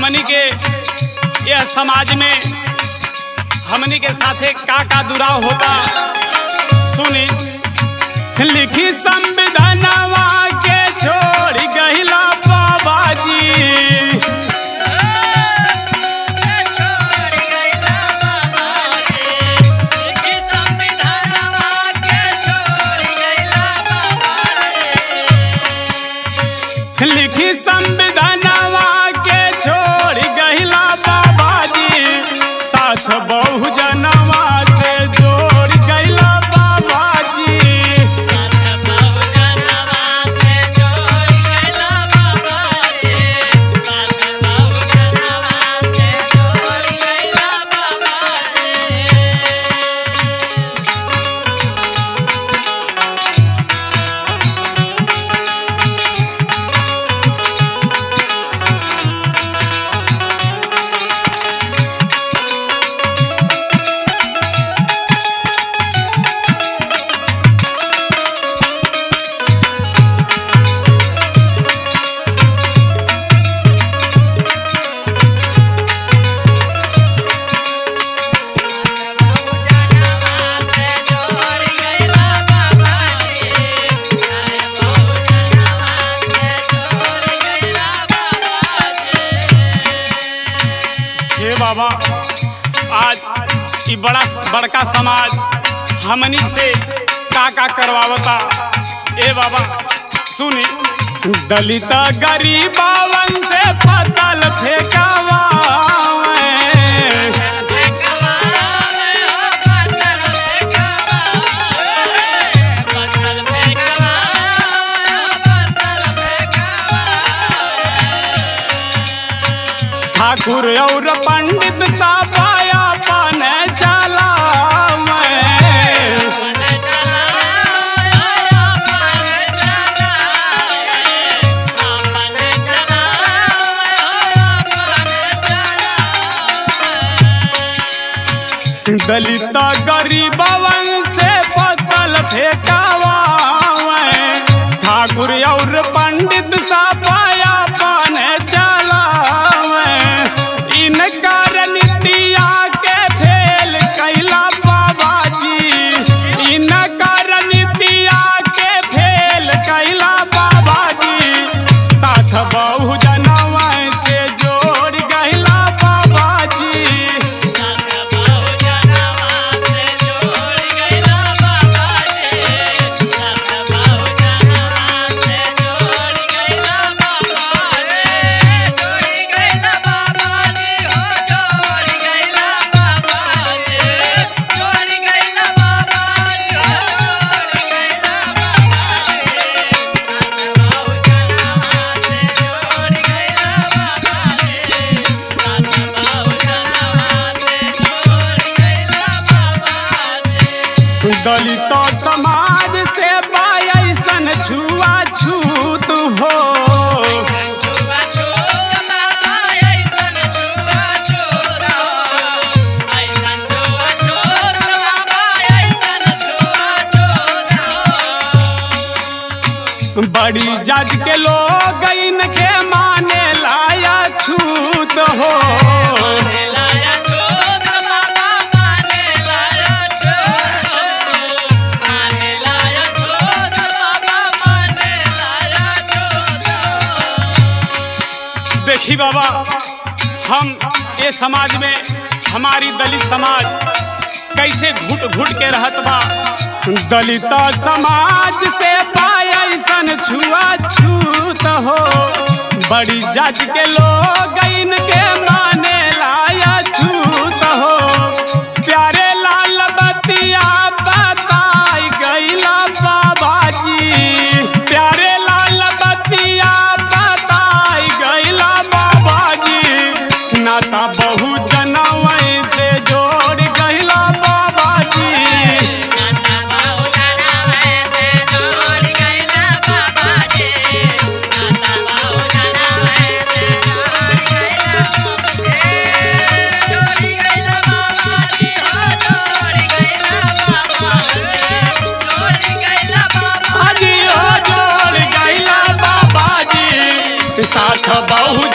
हमनी के यह समाज में हमनी के साथे का दुराव होता सुनी। लिखी संविधानवा के छोड़ गहिला बाबा जी, लिखी संविधानवा के छोड़ गहिला बाबा जी, साथ बहुजनवा से जोड़ गहिला बाबा जी। बाबा आज ये बड़का समाज हमनी से का करवावता। ए बाबा सुनी, दलित गरीबावन से पतल फेंकावा, ठाकुर और पंडित सा पाया पान चला, दलित गरीबवन से पतल फेंकावा, ठाकुर और पंडित सा पाया पान चला, इनकर नीतिया के फेल कैला बाबा जी, इनकर नीतिया के फेल कैला बाबा जी, साथ बहुजनवा से जोड़ गहिला बाबा जी। दलित समाज से बायसन छुआछूत हो, बड़ी जात के लोग इनके माने लाया छूत हो, देखी बाबा हम ये समाज में हमारी दलित समाज कैसे घुट घुट के रहत बा। दलित समाज से पायसन छुआछूत हो, बड़ी जात के लोग इनके माने लाया छूत हो, प्यारे लाल बतिया बताई गइला बाबा जी, प्यारे लाल बतिया बताई गइला बाबा जी, नाता बहुजनवा से जोड़ गइला बाबा जी। साथ बहु